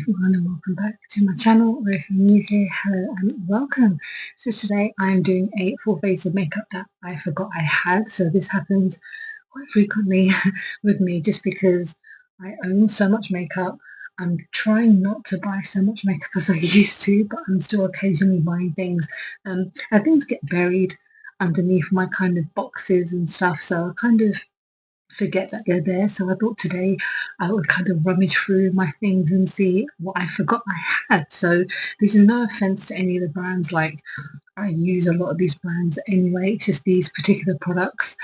everyone and welcome back to my channel, or if you're new here, hello and welcome. So today I'm doing a full face of makeup that I forgot I had. So this happens quite frequently with me just because I own so much makeup. I'm trying not to buy so much makeup as I used to, but I'm still occasionally buying things. And things get buried underneath my kind of boxes and stuff, so I kind of forget that they're there. So I thought today I would kind of rummage through my things and see what I forgot I had. So this is no offense to any of the brands, like I use a lot of these brands anyway, it's just these particular products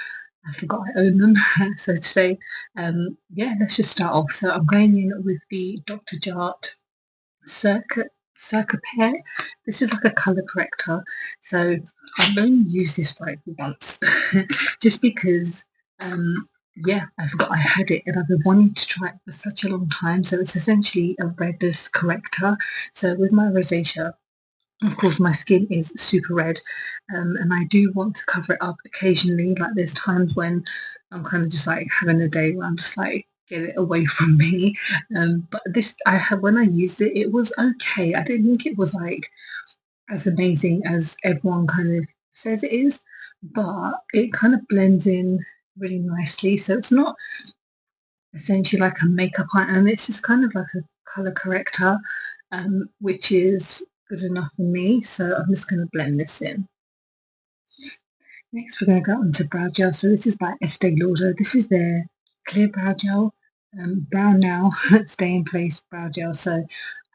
I forgot I own them. So today, yeah, let's just start off. So I'm going in with the Dr. Jart Circa Pair. This is like a color corrector. So I've only used this like once, just because yeah, I forgot I had it and I've been wanting to try it for such a long time. So it's essentially a redness corrector. So with my rosacea, of course, my skin is super red, and I do want to cover it up occasionally. Like there's times when I'm kind of just like having a day where I'm just like, get it away from me. But this, I had when I used it, it was okay. I didn't think it was like as amazing as everyone kind of says it is, but it kind of blends in really nicely. So it's not essentially like a makeup item, it's just kind of like a color corrector, which is good enough for me. So I'm just going to blend this in. Next, we're going to go on to brow gel. So this is by Estee Lauder. This is their clear brow gel, Brow Now Stay in Place brow gel. So I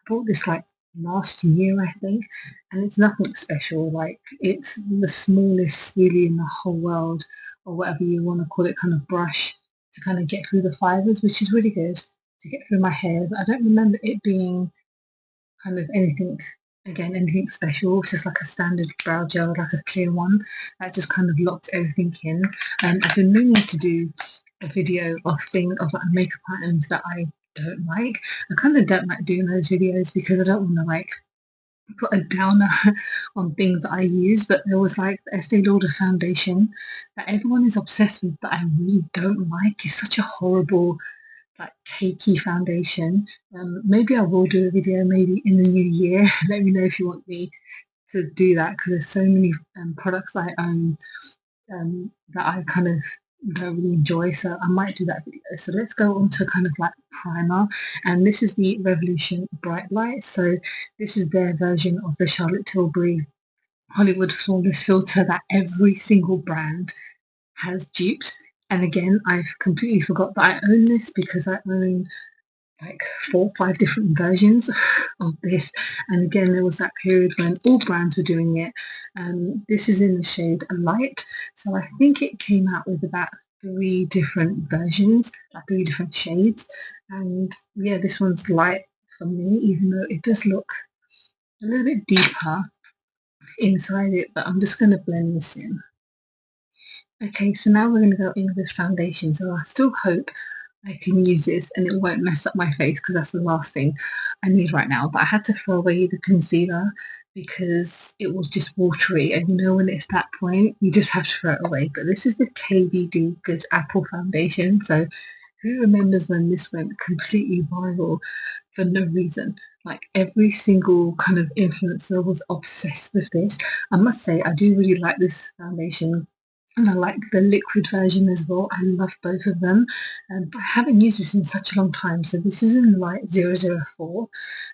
bought this like last year, I think, and it's nothing special. Like it's the smallest really in the whole world, or whatever you want to call it, kind of brush to kind of get through the fibers, which is really good to get through my hairs. I don't remember it being kind of anything special. It's just like a standard brow gel, like a clear one that just kind of locks everything in. I've been meaning to do a video of like makeup items that I don't like. I kind of don't like doing those videos because I don't want to like put a downer on things that I use, but there was like the Estee Lauder foundation that everyone is obsessed with, but I really don't like. It's such a horrible, like cakey foundation. Maybe I will do a video maybe in the new year. Let me know if you want me to do that because there's so many products I own that I kind of don't really enjoy, so I might do that video. So let's go on to kind of like primer, and this is the Revolution Bright Light. So this is their version of the Charlotte Tilbury Hollywood Flawless Filter that every single brand has duped. And again, I've completely forgot that I own this because I own like 4 or 5 different versions of this. And again, there was that period when all brands were doing it. This is in the shade Light. So I think it came out with about 3 different versions, like 3 different shades. And yeah, this one's light for me, even though it does look a little bit deeper inside it, but I'm just going to blend this in. Okay, so now we're going to go in with foundation. So I still hope I can use this and it won't mess up my face because that's the last thing I need right now. But I had to throw away the concealer because it was just watery, and you know when it's that point you just have to throw it away. But this is the KVD Good Apple foundation. So who remembers when this went completely viral for no reason? Like every single kind of influencer was obsessed with this. I must say I do really like this foundation, and I like the liquid version as well. I love both of them, but I haven't used this in such a long time. So this is in light 004,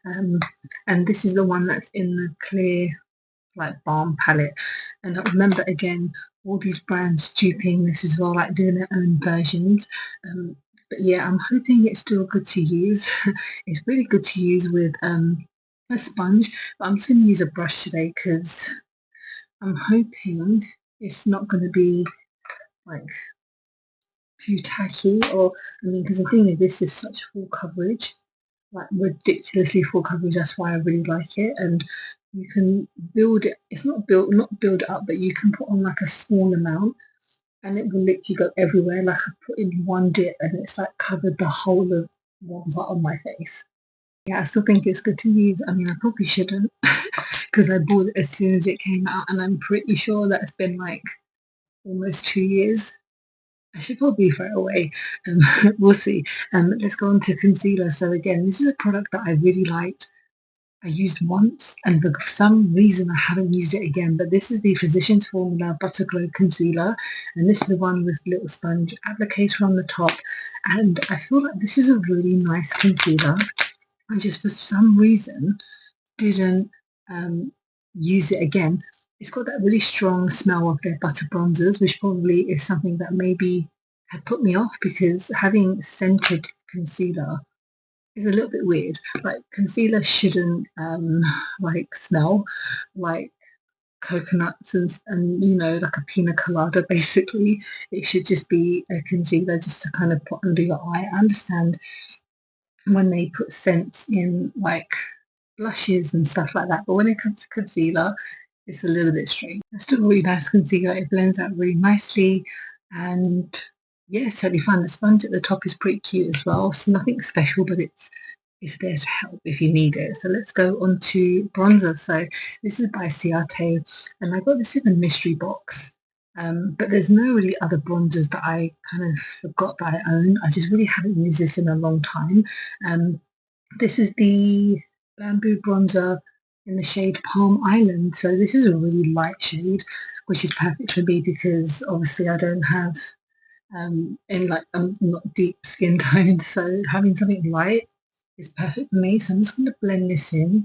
and this is the one that's in the clear like balm palette. And I remember again all these brands duping this as well, like doing their own versions. But yeah, I'm hoping it's still good to use. It's really good to use with a sponge, but I'm just going to use a brush today because I'm hoping it's not going to be like too tacky, or I mean, because the thing is, this is such full coverage, like ridiculously full coverage. That's why I really like it. And you can build it. It's not build it up, but you can put on like a small amount, and it will literally go everywhere. Like I put in one dip, and it's like covered the whole of one part of my face. Yeah, I still think it's good to use. I mean, I probably shouldn't because I bought it as soon as it came out, and I'm pretty sure that it's been like almost 2 years I should probably throw it away. We'll see. Let's go on to concealer. So again, this is a product that I really liked. I used once, and for some reason I haven't used it again. But this is the Physicians Formula Butter Glow Concealer, and this is the one with little sponge applicator on the top. And I feel like this is a really nice concealer. I just, for some reason, didn't um, use it again. It's got that really strong smell of their butter bronzers, which probably is something that maybe had put me off, because having scented concealer is a little bit weird. Like, concealer shouldn't like smell like coconuts and like a pina colada. Basically, it should just be a concealer just to kind of put under your eye. I understand when they put scents in, like blushes and stuff like that, but when it comes to concealer, it's a little bit strange. It's still a really nice concealer. It blends out really nicely, and yeah, it's totally fine. The sponge at the top is pretty cute as well. So nothing special, but it's there to help if you need it. So let's go on to bronzer. So this is by Ciate, and I got this in a mystery box. But there's no really other bronzers that I kind of forgot that I own. I just really haven't used this in a long time. This is the Bamboo Bronzer in the shade Palm Island. So this is a really light shade, which is perfect for me because obviously I don't have any, like, I'm not deep skin toned, so having something light is perfect for me. So I'm just going to blend this in.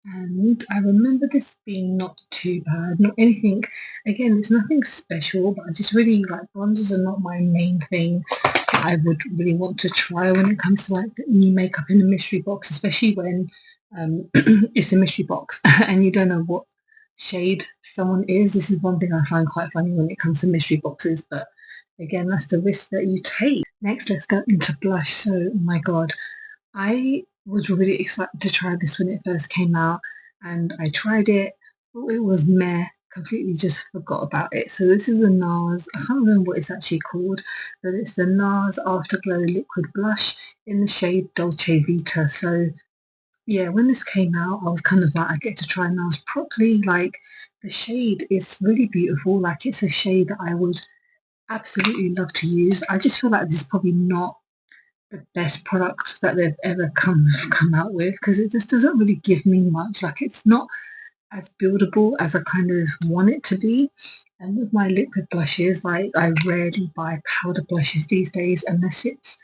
And I remember this being not too bad, not anything, again, it's nothing special, but I just really like, bronzers are not my main thing that I would really want to try when it comes to like new makeup in a mystery box, especially when it's a mystery box and you don't know what shade someone is. This is one thing I find quite funny when it comes to mystery boxes, but again, that's the risk that you take. Next, let's go into blush. So, my God, I was really excited to try this when it first came out, and I tried it. Thought it was meh, completely just forgot about it. So this is a NARS, I can't remember what it's actually called, but it's the NARS Afterglow Liquid Blush in the shade Dolce Vita. So yeah, when this came out, I was kind of like, I get to try NARS properly. Like, the shade is really beautiful. Like, it's a shade that I would absolutely love to use. I just feel like this is probably not the best product that they've ever come out with, because it just doesn't really give me much. Like, it's not as buildable as I kind of want it to be. And with my liquid blushes, like, I rarely buy powder blushes these days unless it's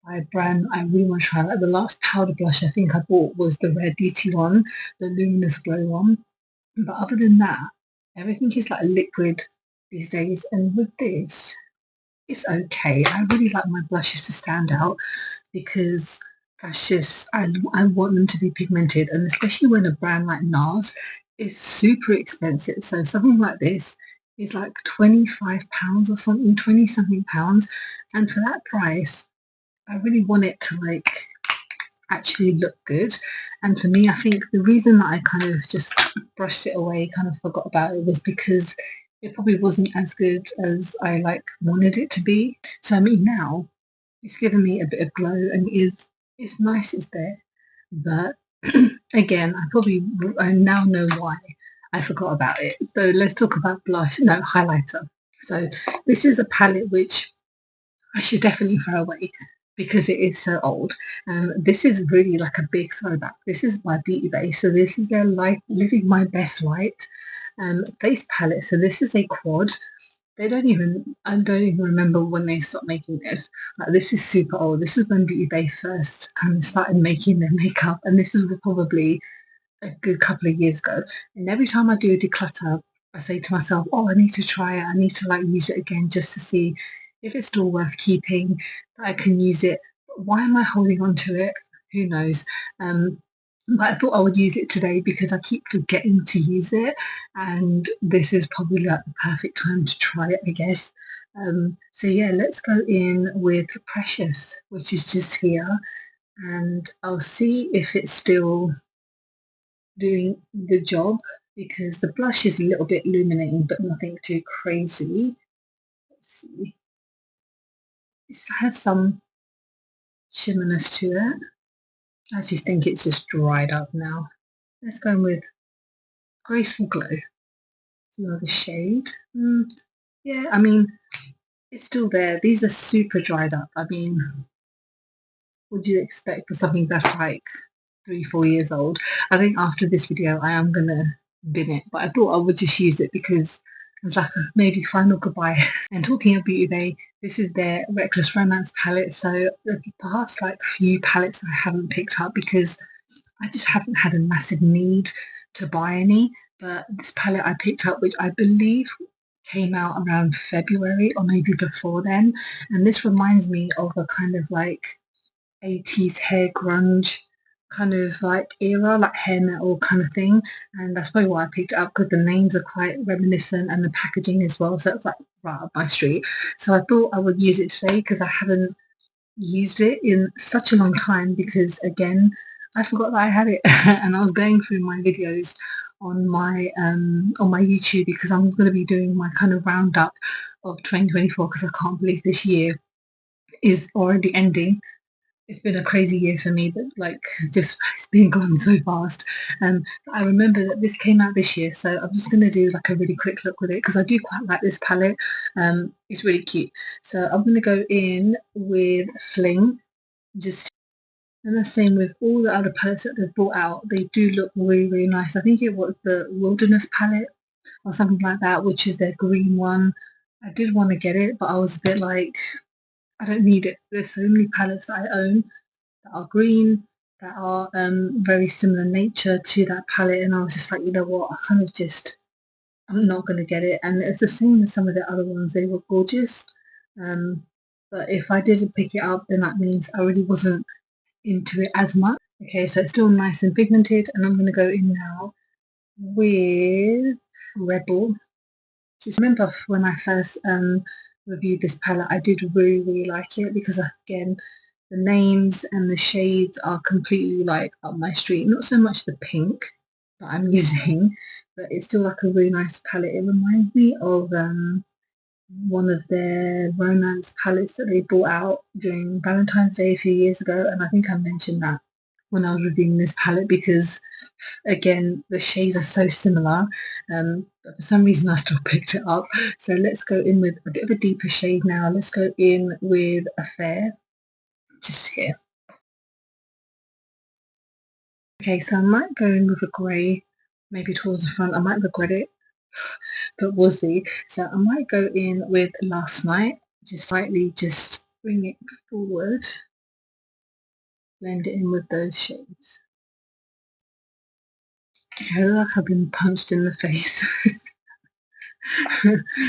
by a brand I really want to try. Like, the last powder blush I think I bought was the Rare Beauty one, the Luminous Glow one. But other than that, everything is like liquid these days. And with this, it's okay. I really like my blushes to stand out, because that's just, I want them to be pigmented, and especially when a brand like NARS is super expensive. So something like this is like £25 or something, 20 something pounds, and for that price I really want it to like actually look good. And for me, I think the reason that I kind of just brushed it away, kind of forgot about it, was because it probably wasn't as good as I like wanted it to be. So I mean, now it's given me a bit of glow, and it's nice, it's there. But again, I now know why I forgot about it. So let's talk about blush, no, highlighter. So this is a palette which I should definitely throw away because it is so old. This is really like a big throwback. This is my Beauty Bay. So this is their Light Living My Best Light face palette. So this is a quad. I don't even remember when they stopped making this. Like, this is super old. This is when Beauty Bay first kind of started making their makeup, and this is probably a good couple of years ago. And every time I do a declutter, I say to myself, oh, I need to try it. I need to like use it again just to see if it's still worth keeping, that I can use it. Why am I holding on to it? Who knows? But I thought I would use it today because I keep forgetting to use it, and this is probably like the perfect time to try it, I guess. So yeah, let's go in with Precious, which is just here, and I'll see if it's still doing the job, because the blush is a little bit illuminating but nothing too crazy. Let's see. It has some shimmerness to it. I just think it's just dried up now. Let's go in with Graceful Glow. See the shade. Yeah, I mean, it's still there. These are super dried up. I mean, what do you expect for something that's like 3, 4 years old? I think after this video, I am gonna bin it, but I thought I would just use it because it's like a maybe final goodbye. And talking of Beauty Bay, this is their Reckless Romance palette. So the past like few palettes I haven't picked up because I just haven't had a massive need to buy any. But this palette I picked up, which I believe came out around February or maybe before then, and this reminds me of a kind of like 80s hair grunge kind of like era, like hair metal kind of thing. And that's probably why I picked it up because the names are quite reminiscent and the packaging as well. So it's like right up my street. So I thought I would use it today because I haven't used it in such a long time because again, I forgot that I had it and I was going through my videos on my YouTube because I'm going to be doing my kind of roundup of 2024 because I can't believe this year is already ending. It's been a crazy year for me, but like just it's been gone so fast. I remember that this came out this year, so I'm just gonna do like a really quick look with it because I do quite like this palette. It's really cute. So I'm gonna go in with Fling, just and the same with all the other palettes that they've brought out. They do look really, really nice. I think it was the Wilderness palette or something like that, which is their green one. I did want to get it, but I was a bit like, I don't need it. There's so many palettes that I own that are green, that are very similar nature to that palette, and I was just like, you know what, I kind of just, I'm not going to get it. And it's the same with some of the other ones, they were gorgeous. But if I didn't pick it up, then that means I really wasn't into it as much. Okay, so it's still nice and pigmented, and I'm going to go in now with Rebel. Just remember when I first reviewed this palette, I did really, really like it because again, the names and the shades are completely like up my street. Not so much the pink that I'm using, but it's still like a really nice palette. It reminds me of one of their romance palettes that they brought out during Valentine's Day a few years ago, and I think I mentioned that when I was reviewing this palette because again the shades are so similar, but for some reason I still picked it up. So let's go in with a bit of a deeper shade now. Let's go in with Affair, just here. Okay, so I might go in with a grey, maybe towards the front. I might regret it, but we'll see. So I might go in with Last Night, just slightly just bring it forward, blend it in with those shades. I look like I've been punched in the face.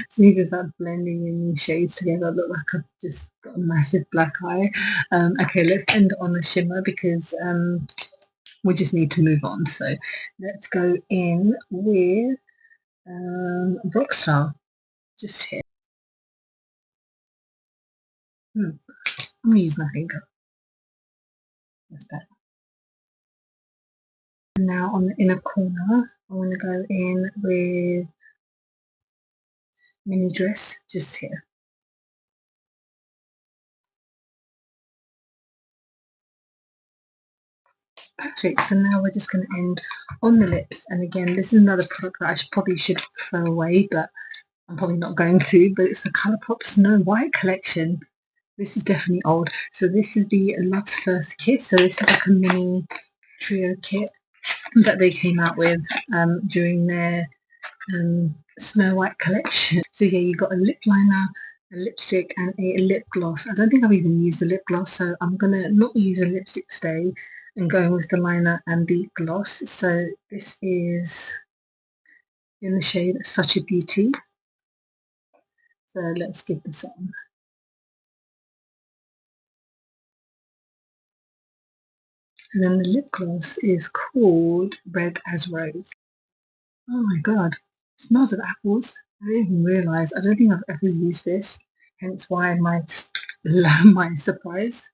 So you just like blending in shades together. I look like I've just got a massive black eye. Okay, let's end on the shimmer because we just need to move on. So let's go in with Rockstar, just here. I'm going to use my finger. That's better. And now on the inner corner, I'm going to go in with Mini Dress, just here. Perfect. So now we're just going to end on the lips. And again, this is another product that I probably should throw away, but I'm probably not going to. But it's the Colourpop Snow White collection. This is definitely old. So this is the Love's First Kiss. So this is like a mini trio kit that they came out with during their Snow White collection. So yeah, you got a lip liner, a lipstick and a lip gloss. I don't think I've even used a lip gloss, so I'm gonna not use a lipstick today and going with the liner and the gloss. So this is in the shade Such a Beauty. So let's give this on. And then the lip gloss is called Red as Rose. Oh my god, it smells of apples. I didn't even realise. I don't think I've ever used this, hence why my surprise.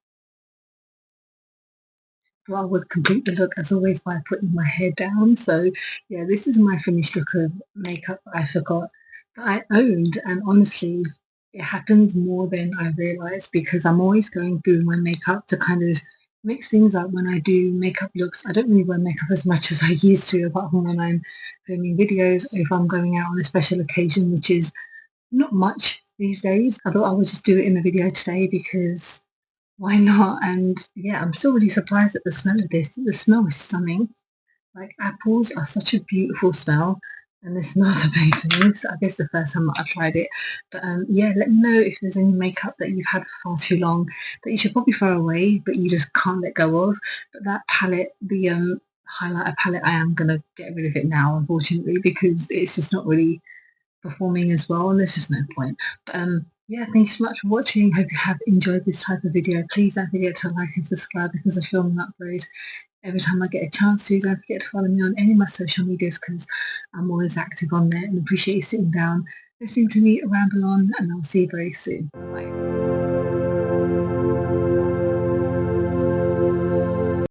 Well, I would complete the look as always by putting my hair down. So yeah, this is my finished look of makeup I forgot that I owned, and honestly it happens more than I realised because I'm always going through my makeup to kind of mix things up when I do makeup looks. I don't really wear makeup as much as I used to apart from when I'm filming videos or if I'm going out on a special occasion, which is not much these days. I thought I would just do it in the video today because why not? And yeah, I'm still really surprised at the smell of this. The smell is stunning. Like apples are such a beautiful smell and this smells amazing. This, I guess the first time that I've tried it. But yeah, let me know if there's any makeup that you've had for far too long that you should probably throw away, but you just can't let go of. But that palette, the highlighter palette, I am gonna get rid of it now, unfortunately, because it's just not really performing as well, and there's just no point. But yeah, thanks so much for watching. Hope you have enjoyed this type of video. Please don't forget to like and subscribe because I film and upload every time I get a chance to. Don't forget to follow me on any of my social medias because I'm always active on there, and appreciate you sitting down listening to me ramble on, and I'll see you very soon. Bye.